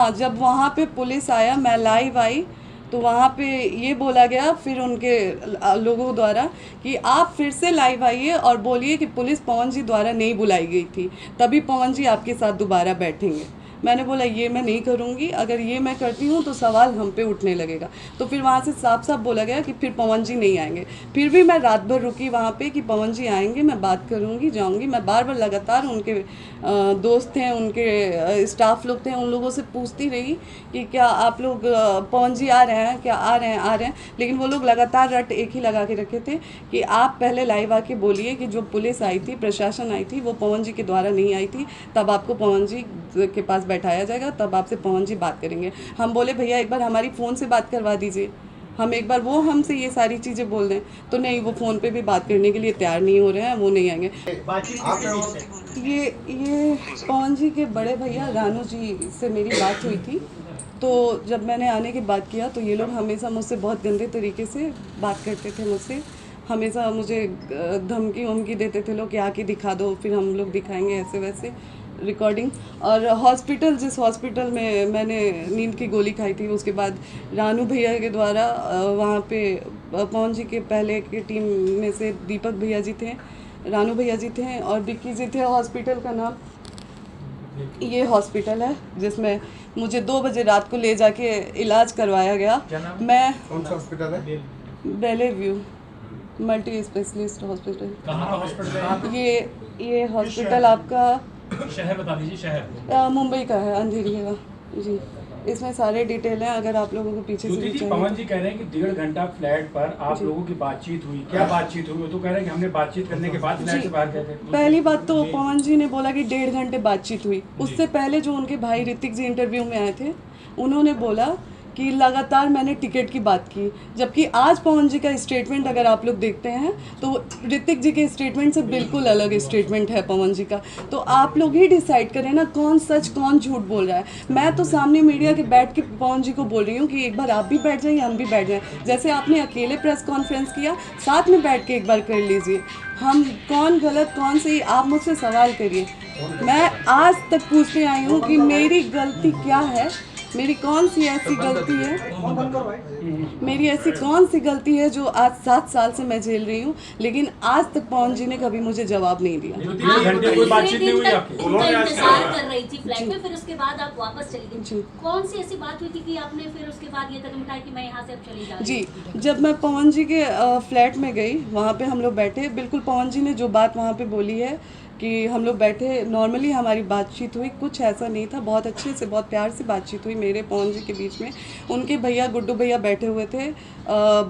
हाँ, जब वहाँ पे पुलिस आया, मैं लाइव आई, तो वहाँ पे ये बोला गया फिर उनके लोगों द्वारा कि आप फिर से लाइव आइए और बोलिए कि पुलिस पवन जी द्वारा नहीं बुलाई गई थी, तभी पवन जी आपके साथ दोबारा बैठेंगे। मैंने बोला ये मैं नहीं करूँगी, अगर ये मैं करती हूँ तो सवाल हम पे उठने लगेगा। तो फिर वहाँ से साफ साफ बोला गया कि फिर पवन जी नहीं आएंगे। फिर भी मैं रात भर रुकी वहाँ पे कि पवन जी आएंगे, मैं बात करूँगी, जाऊँगी। मैं बार बार लगातार उनके दोस्त थे, उनके स्टाफ लोग थे, उन लोगों से पूछती रही कि क्या आप लोग पवन जी आ रहे हैं, क्या आ रहे हैं, आ रहे हैं। लेकिन वो लोग लगातार रट एक ही लगा के रखे थे कि आप पहले लाइव आके बोलिए कि जो पुलिस आई थी, प्रशासन आई थी, वो पवन जी के द्वारा नहीं आई थी, तब आपको पवन जी के पास बैठाया जाएगा, तब आपसे पवन जी बात करेंगे। हम बोले भैया एक बार हमारी फ़ोन से बात करवा दीजिए, हम एक बार वो हमसे ये सारी चीज़ें बोल दें। तो नहीं, वो फ़ोन पे भी बात करने के लिए तैयार नहीं हो रहे हैं, वो नहीं आएंगे। ये पवन जी के बड़े भैया रानू जी से मेरी बात हुई थी। तो जब मैंने आने की बात किया तो ये लोग हमेशा मुझसे बहुत गंदे तरीके से बात करते थे मुझसे। हमेशा मुझे धमकी वमकी देते थे लोग कि आके दिखा दो, फिर हम लोग दिखाएंगे, ऐसे वैसे रिकॉर्डिंग। और हॉस्पिटल, जिस हॉस्पिटल में मैंने नींद की गोली खाई थी, उसके बाद रानू भैया के द्वारा वहाँ पे पवन जी के पहले की टीम में से दीपक भैया जी थे, रानू भैया जी थे और विक्की जी थे। हॉस्पिटल का नाम ये हॉस्पिटल है जिसमें मुझे 2 बजे रात को ले जाके इलाज करवाया गया। मैं कौन सा हॉस्पिटल है? बेले व्यू मल्टी स्पेशलिस्ट हॉस्पिटल। कहाँ का हॉस्पिटल है? ये हॉस्पिटल आपका शहर बता दीजिए। शहर मुंबई का है, अंधेरी का जी। इसमें सारे डिटेल हैं, अगर आप लोगों को पीछे से जी। पवन जी कह रहे हैं कि 1.5 घंटा फ्लैट पर आप लोगों की बातचीत हुई, क्या बातचीत हुई? वो तो कह रहे हैं कि हमने बातचीत करने के बाद फ्लैट से बाहर गए थे। पहली बात तो पवन जी ने बोला कि 1.5 घंटे बातचीत हुई। उससे पहले जो उनके भाई ऋतिक जी इंटरव्यू में आए थे, उन्होंने बोला कि लगातार मैंने टिकट की बात की। जबकि आज पवन जी का स्टेटमेंट अगर आप लोग देखते हैं तो ऋतिक जी के स्टेटमेंट से बिल्कुल अलग स्टेटमेंट है पवन जी का। तो आप लोग ही डिसाइड करें ना, कौन सच कौन झूठ बोल रहा है। मैं तो सामने मीडिया के बैठ के पवन जी को बोल रही हूँ कि एक बार आप भी बैठ जाइए, हम भी बैठ जाएं। जैसे आपने अकेले प्रेस कॉन्फ्रेंस किया, साथ में बैठ के एक बार कर लीजिए। हम कौन गलत कौन सही, आप मुझसे सवाल करिए। मैं आज तक पूछते आई हूँ कि मेरी गलती क्या है, मेरी कौन सी ऐसी गलती है, मेरी ऐसी कौन सी गलती है जो आज 7 साल से मैं झेल रही हूँ। लेकिन आज तक पवन जी ने कभी मुझे जवाब नहीं दिया। कोई बातचीत नहीं हुई आपकी? इंतजार कर रही थी फ्लैट में, फिर उसके बाद आप वापस चली गई। कौन सी ऐसी बात हुई थी कि आपने फिर उसके बाद ये कदम उठाया कि मैं यहाँ से अब चली जा रही हूँ? जी, जब मैं पवन जी के फ्लैट में गई, वहाँ पे हम लोग बैठे, बिल्कुल पवन जी ने जो बात वहाँ पे बोली है कि हम लोग बैठे, नॉर्मली हमारी बातचीत हुई, कुछ ऐसा नहीं था, बहुत अच्छे से बहुत प्यार से बातचीत हुई मेरे पवन जी के बीच में। उनके भैया गुड्डू भैया बैठे हुए थे,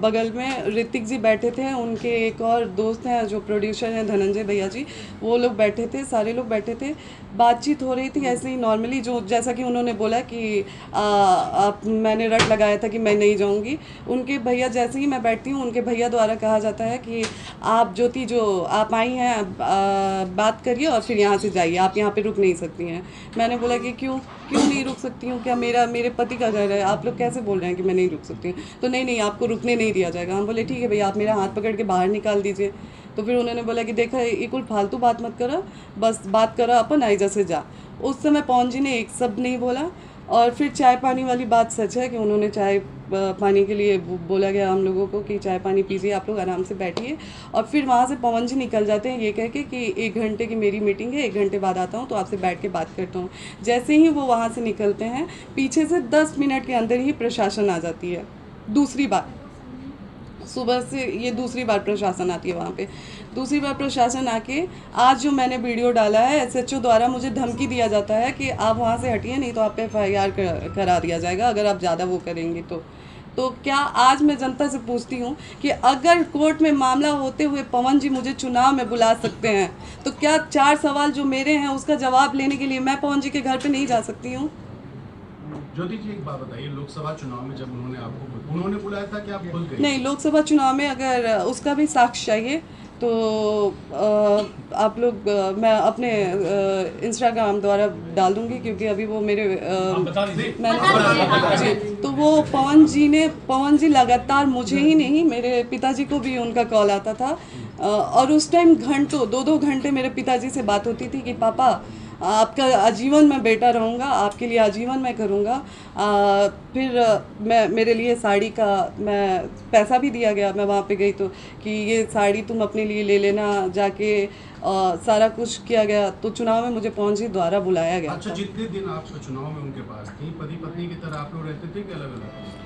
बगल में ऋतिक जी बैठे थे, उनके एक और दोस्त हैं जो प्रोड्यूसर हैं धनंजय भैया जी, वो लोग बैठे थे, सारे लोग बैठे थे। बातचीत हो रही थी ऐसे ही नॉर्मली, जो जैसा कि उन्होंने बोला कि मैंने रट लगाया था कि मैं नहीं जाऊंगी। उनके भैया, जैसे ही मैं बैठती हूँ, उनके भैया द्वारा कहा जाता है कि आप ज्योति, जो आप आई हैं, बात करिए और फिर यहाँ से जाइए, आप यहाँ पे रुक नहीं सकती हैं। मैंने बोला कि क्यों नहीं रुक सकती हूँ, क्या मेरे पति का घर है, आप लोग कैसे बोल रहे हैं कि मैं नहीं रुक सकती हूँ? तो नहीं, आपको रुकने नहीं दिया जाएगा। हम बोले ठीक है भैया, आप मेरा हाथ पकड़ के बाहर निकाल दीजिए। तो फिर उन्होंने बोला कि देखा, ये कुल फालतू बात मत करो, बस बात करो अपन, आइजा से जा। उस समय पवन जी ने एक शब्द नहीं बोला। और फिर चाय पानी वाली बात सच है कि उन्होंने चाय पानी के लिए बोला गया हम लोगों को कि चाय पानी पीजिए, आप लोग आराम से बैठिए। और फिर वहाँ से पवन जी निकल जाते हैं ये कह के कि 1 घंटे की मेरी मीटिंग है, 1 घंटे बाद आता हूँ, तो आपसे बैठ के बात करता हूँ। जैसे ही वो वहाँ से निकलते हैं, पीछे से 10 मिनट के अंदर ही प्रशासन आ जाती है। दूसरी बार सुबह से ये दूसरी बार प्रशासन आती है वहाँ पे। दूसरी बार प्रशासन आके, आज जो मैंने वीडियो डाला है, एसएचओ द्वारा मुझे धमकी दिया जाता है कि आप वहाँ से हटिए, नहीं तो आप पे FIR करा दिया जाएगा अगर आप ज़्यादा वो करेंगी तो क्या आज मैं जनता से पूछती हूँ कि अगर कोर्ट में मामला होते हुए पवन जी मुझे चुनाव में बुला सकते हैं, तो क्या 4 सवाल जो मेरे हैं उसका जवाब लेने के लिए मैं पवन जी के घर पे नहीं जा सकती हूँ? ज्योति जी, एक बात बताइए, लोकसभा चुनाव में जब उन्होंने बुलाया था कि आप खुद गए? नहीं, लोकसभा चुनाव में अगर उसका भी साक्ष्य चाहिए तो आप लोग, मैं अपने इंस्टाग्राम द्वारा डाल दूंगी, क्योंकि अभी वो मेरे मैंने जी, तो वो पवन जी लगातार, मुझे ही नहीं, मेरे पिताजी को भी उनका कॉल आता था। और उस टाइम घंटों 2-2 घंटे मेरे पिताजी से बात होती थी कि पापा आपका आजीवन मैं बेटा रहूँगा, आपके लिए आजीवन मैं करूँगा। फिर मैं मेरे लिए साड़ी का मैं पैसा भी दिया गया, मैं वहाँ पे गई तो कि ये साड़ी तुम अपने लिए ले लेना जाके, सारा कुछ किया गया। तो चुनाव में मुझे पवन जी द्वारा बुलाया गया अच्छा, था। जितने दिन आप चुनाव में उनके पास थी, पति पत्नी की तरह आप लोग रहते थे कि अलग अलग?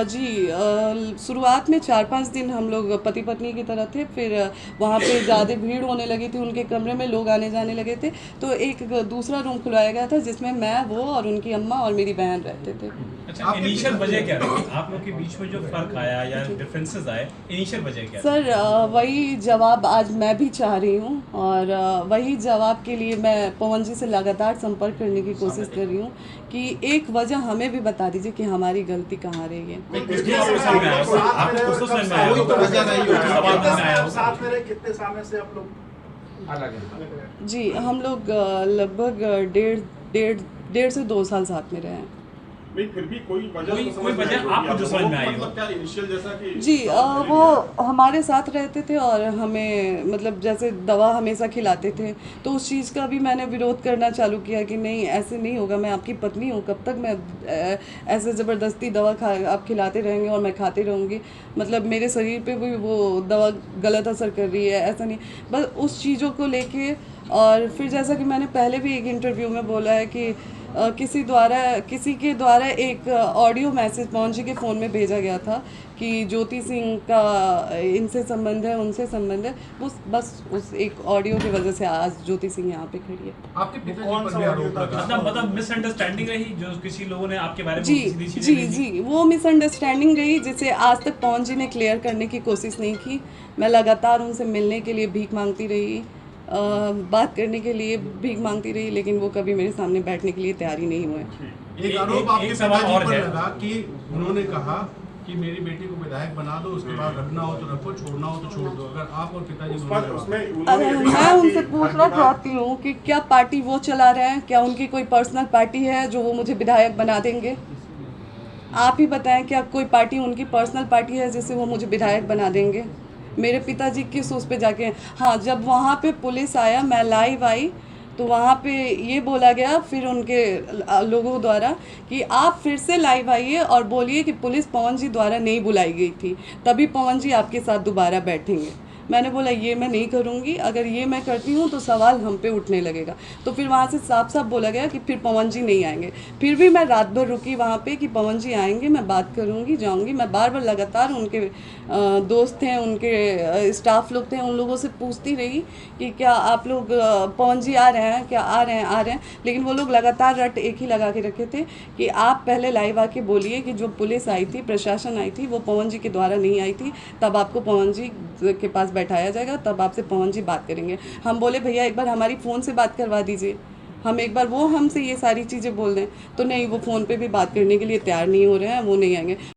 जी, शुरुआत में 4-5 दिन हम लोग पति पत्नी की तरह थे। फिर वहाँ पे ज़्यादा भीड़ होने लगी थी, उनके कमरे में लोग आने जाने लगे थे, तो एक दूसरा रूम खुलवाया गया था जिसमें मैं, वो और उनकी अम्मा और मेरी बहन रहते थे। अच्छा, इनिशियल वजह क्या रही आप लोग के बीच में जो फर्क आया या डिफरेंसेस आए, इनिशियल वजह क्या? सर, वही जवाब आज मैं भी चाह रही हूँ, और वही जवाब के लिए मैं पवन जी से लगातार संपर्क करने की कोशिश कर रही हूँ कि एक वजह हमें भी बता दीजिए कि हमारी गलती कहाँ रही है। कितने आपको समझ में आया? आपको कुछ तो समझ में आया होगा। सवाल में आया होगा। साथ में रहे कितने समय से आप लोग अलग हैं? जी, हम लोग लगभग डेढ़ से 2 साल साथ में रहे हैं। नहीं, फिर भी कोई वजह आपको जो समझ में आई हो? मतलब क्या इनिशियल जैसा कि जी, वो हमारे साथ रहते थे और हमें मतलब जैसे दवा हमेशा खिलाते थे, तो उस चीज़ का भी मैंने विरोध करना चालू किया कि नहीं, ऐसे नहीं होगा, मैं आपकी पत्नी हूँ, कब तक मैं ऐसे ज़बरदस्ती दवा आप खिलाते रहेंगे और मैं खाती रहूँगी, मतलब मेरे शरीर पे भी वो दवा गलत असर कर रही है, ऐसा नहीं। बस उस चीज़ों को लेके, और फिर जैसा कि मैंने पहले भी एक इंटरव्यू में बोला है कि किसी के द्वारा एक ऑडियो मैसेज पवन जी के फ़ोन में भेजा गया था कि ज्योति सिंह का इनसे संबंध है, उनसे संबंध है। बस उस एक ऑडियो की वजह से आज ज्योति सिंह यहाँ पे खड़ी है। आपके पिताजी पर भी आरोप लगा। मतलब मिसअंडरस्टैंडिंग रही जो किसी लोगों ने आपके बारे में जी सीधी चीजें जी भेजी। जी, वो मिसअंडरस्टैंडिंग रही जिसे आज तक पवन जी ने क्लियर करने की कोशिश नहीं की। मैं लगातार उनसे मिलने के लिए भीख मांगती रही, बात करने के लिए भीख मांगती रही, लेकिन वो कभी मेरे सामने बैठने के लिए तैयार ही नहीं हुए। एक आरोप आपके एक सवाल पिताजी और पर है। लगा कि उन्होंने कहा कि मेरी बेटी को विधायक बना दो, उसके बाद रखना हो तो रखो, छोड़ना हो तो छोड़ दो। अगर आप और पिताजी अरे मैं उनसे पूछना चाहती हूँ कि क्या पार्टी वो चला रहे हैं, क्या उनकी कोई पर्सनल पार्टी है जो वो मुझे विधायक बना देंगे? आप ही बताएं, क्या कोई पार्टी उनकी पर्सनल पार्टी है जिससे वो मुझे विधायक बना देंगे? मेरे पिताजी किस उस पे जाके, हाँ, जब वहाँ पे पुलिस आया, मैं लाइव आई, तो वहाँ पे ये बोला गया फिर उनके लोगों द्वारा कि आप फिर से लाइव आइए और बोलिए कि पुलिस पवन जी द्वारा नहीं बुलाई गई थी, तभी पवन जी आपके साथ दोबारा बैठेंगे। मैंने बोला ये मैं नहीं करूँगी, अगर ये मैं करती हूँ तो सवाल हम पे उठने लगेगा। तो फिर वहाँ से साफ साफ बोला गया कि फिर पवन जी नहीं आएंगे। फिर भी मैं रात भर रुकी वहाँ पे कि पवन जी आएंगे, मैं बात करूँगी, जाऊँगी। मैं बार बार लगातार उनके दोस्त हैं, उनके स्टाफ लोग थे, उन लोगों से पूछती रही कि क्या आप लोग पवन जी आ रहे हैं, क्या आ रहे हैं, लेकिन वो लोग लगातार रट एक ही लगा के रखे थे कि आप पहले लाइव आके बोलिए कि जो पुलिस आई थी, प्रशासन आई थी, वो पवन जी के द्वारा नहीं आई थी, तब आपको पवन जी के पास बैठाया जाएगा, तब आपसे पवन जी बात करेंगे। हम बोले भैया एक बार हमारी फ़ोन से बात करवा दीजिए, हम एक बार वो हमसे ये सारी चीज़ें बोल दें, तो नहीं, वो फ़ोन पे भी बात करने के लिए तैयार नहीं हो रहे हैं, वो नहीं आएंगे।